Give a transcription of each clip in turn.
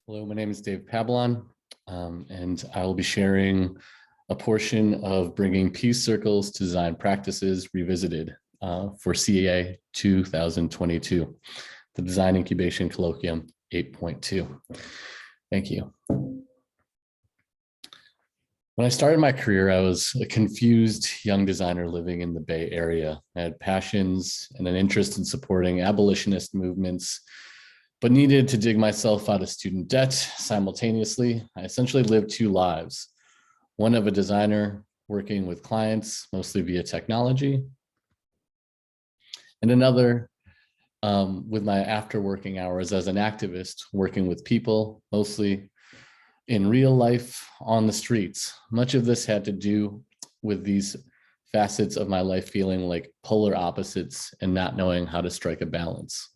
Hello, my name is Dave Pabellon, and I will be sharing a portion of bringing peace circles to design practices revisited for CEA 2022, the Design Incubation Colloquium 8.2. Thank you. When I started my career, I was a confused young designer living in the Bay Area. I had passions and an interest in supporting abolitionist movements, but needed to dig myself out of student debt simultaneously. I essentially lived two lives, one of a designer working with clients, mostly via technology, and another with my after working hours as an activist working with people, mostly in real life on the streets. Much of this had to do with these facets of my life feeling like polar opposites and not knowing how to strike a balance.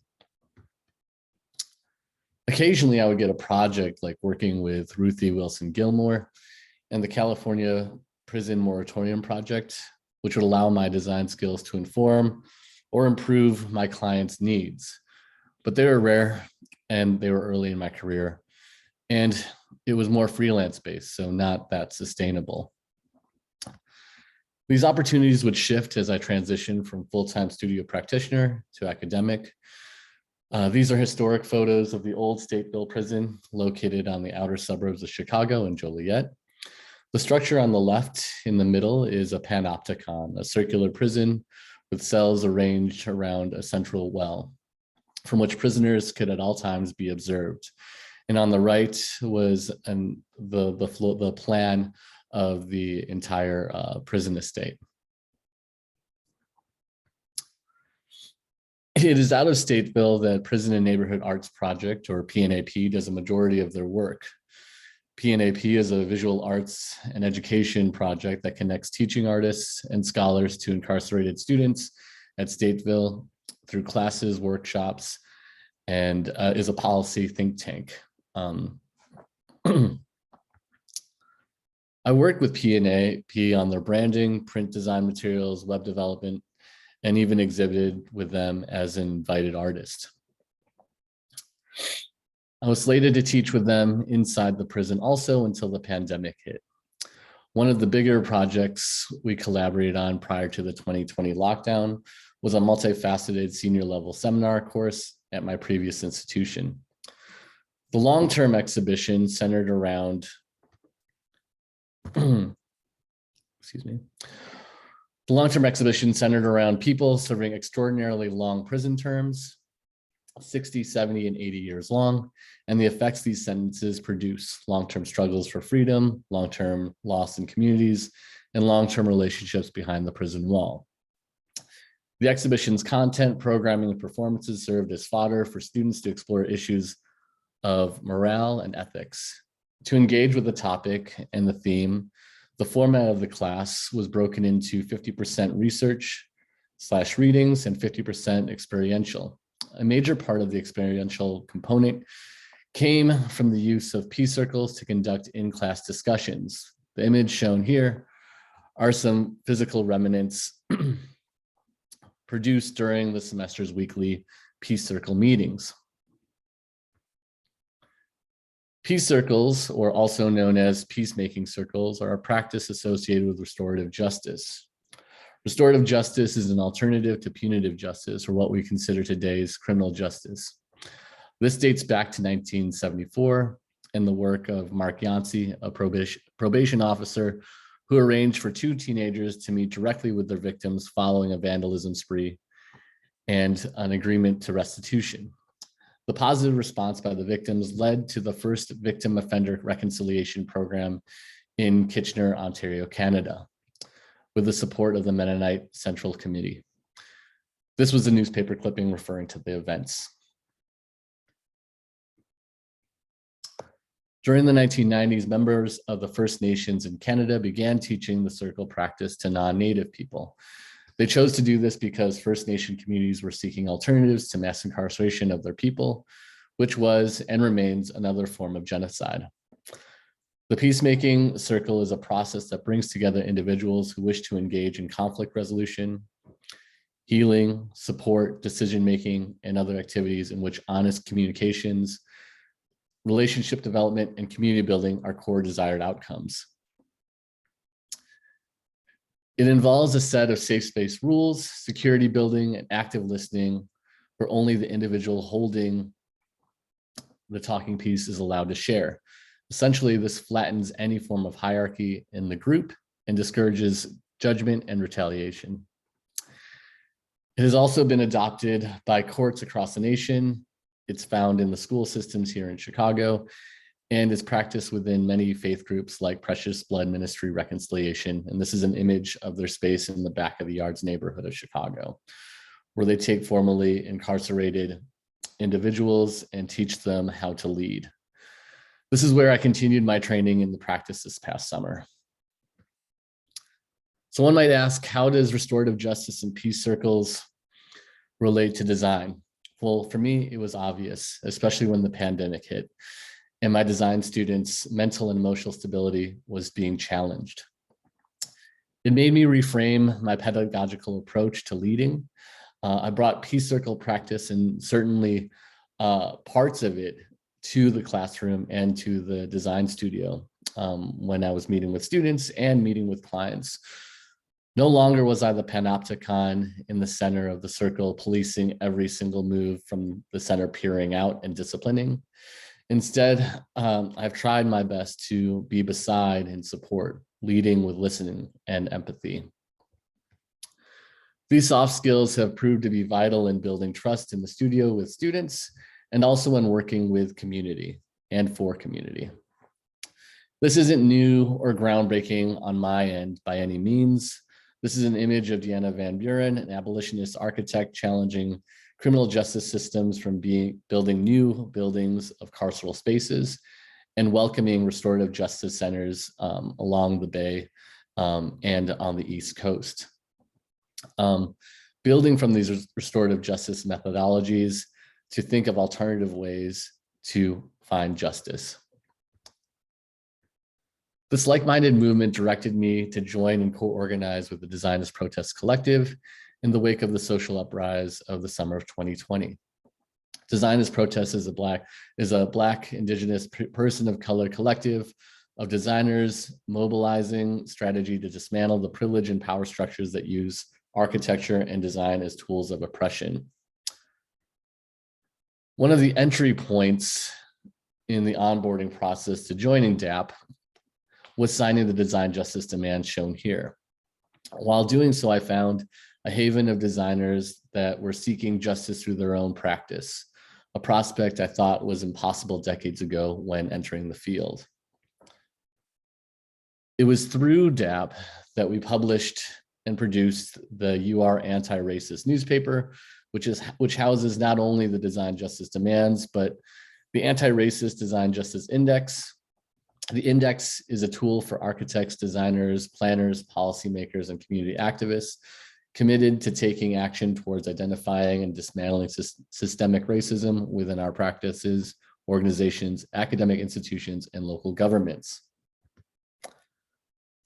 Occasionally, I would get a project like working with Ruthie Wilson Gilmore and the California Prison Moratorium Project, which would allow my design skills to inform or improve my clients' needs. But they were rare and they were early in my career. And it was more freelance based, so not that sustainable. These opportunities would shift as I transitioned from full-time studio practitioner to academic. These are historic photos of the old Stateville prison located on the outer suburbs of Chicago and Joliet. The structure on the left in the middle is a panopticon, a circular prison with cells arranged around a central well from which prisoners could at all times be observed. And on the right was the plan of the entire prison estate. It is out of Stateville that Prison and Neighborhood Arts Project, or PNAP, does a majority of their work. PNAP is a visual arts and education project that connects teaching artists and scholars to incarcerated students at Stateville through classes, workshops, and is a policy think tank. I worked with PNAP on their branding, print design materials, web development, and even exhibited with them as an invited artist. I was slated to teach with them inside the prison also until the pandemic hit. One of the bigger projects we collaborated on prior to the 2020 lockdown was a multifaceted senior level seminar course at my previous institution. The long-term exhibition centered around, excuse me. The long-term exhibition centered around people serving extraordinarily long prison terms, 60, 70, and 80 years long, and the effects these sentences produce: long-term struggles for freedom, long-term loss in communities, and long-term relationships behind the prison wall. The exhibition's content, programming, and performances served as fodder for students to explore issues of morale and ethics. To engage with the topic and the theme, the format of the class was broken into 50% research/readings and 50% experiential. A major part of the experiential component came from the use of peace circles to conduct in-class discussions. The image shown here are some physical remnants produced during the semester's weekly peace circle meetings. Peace circles, or also known as peacemaking circles, are a practice associated with restorative justice. Restorative justice is an alternative to punitive justice, or what we consider today's criminal justice. This dates back to 1974 and the work of Mark Yancey, a probation officer who arranged for two teenagers to meet directly with their victims following a vandalism spree and an agreement to restitution. The positive response by the victims led to the first victim offender reconciliation program in Kitchener, Ontario, Canada, with the support of the Mennonite Central Committee. This was a newspaper clipping referring to the events. During the 1990s, members of the First Nations in Canada began teaching the circle practice to non-Native people. They chose to do this because First Nation communities were seeking alternatives to mass incarceration of their people, which was and remains another form of genocide. The Peacemaking Circle is a process that brings together individuals who wish to engage in conflict resolution, healing, support, decision-making, and other activities in which honest communications relationship development, and community building are core desired outcomes. It involves a set of safe space rules, security building, and active listening, where only the individual holding the talking piece is allowed to share. Essentially, this flattens any form of hierarchy in the group and discourages judgment and retaliation. It has also been adopted by courts across the nation. It's found in the school systems here in Chicago, and is practiced within many faith groups like Precious Blood Ministry Reconciliation. And this is an image of their space in the back of the Yards neighborhood of Chicago, where they take formerly incarcerated individuals and teach them how to lead. This is where I continued my training in the practice this past summer. So one might ask, how does restorative justice and peace circles relate to design? Well, for me, it was obvious, especially when the pandemic hit and my design students' mental and emotional stability was being challenged. It made me reframe my pedagogical approach to leading. I brought peace circle practice and certainly parts of it to the classroom and to the design studio when I was meeting with students and meeting with clients. No longer was I the panopticon in the center of the circle, policing every single move from the center, peering out and disciplining. Instead, I've tried my best to be beside and support, leading with listening and empathy. These soft skills have proved to be vital in building trust in the studio with students and also when working with community and for community. This isn't new or groundbreaking on my end by any means. This is an image of Deanna Van Buren, an abolitionist architect challenging criminal justice systems from building new buildings of carceral spaces and welcoming restorative justice centers along the Bay and on the East Coast. Building from these restorative justice methodologies to think of alternative ways to find justice. This like-minded movement directed me to join and co-organize with the Designers Protest Collective in the wake of the social uprise of the summer of 2020. Designers Protest is a Black, Indigenous, person of color collective of designers mobilizing strategy to dismantle the privilege and power structures that use architecture and design as tools of oppression. One of the entry points in the onboarding process to joining DAP was signing the design justice demands shown here. While doing so, I found a haven of designers that were seeking justice through their own practice, a prospect I thought was impossible decades ago when entering the field. It was through DAP that we published and produced the You Are Anti-Racist newspaper, which houses not only the design justice demands, but the Anti-Racist Design Justice Index. The index is a tool for architects, designers, planners, policymakers, and community activists committed to taking action towards identifying and dismantling systemic racism within our practices, organizations, academic institutions, and local governments.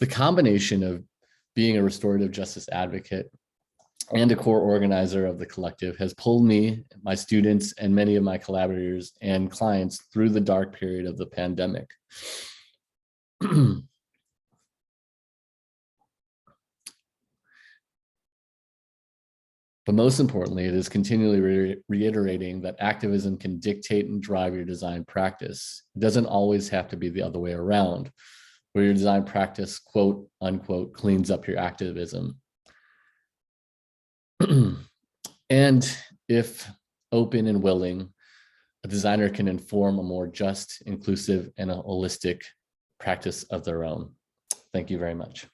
The combination of being a restorative justice advocate and a core organizer of the collective has pulled me, my students, and many of my collaborators and clients through the dark period of the pandemic. But most importantly, it is continually reiterating that activism can dictate and drive your design practice. It doesn't always have to be the other way around, where your design practice, quote unquote, cleans up your activism. And if open and willing, a designer can inform a more just, inclusive, and a holistic practice of their own. Thank you very much.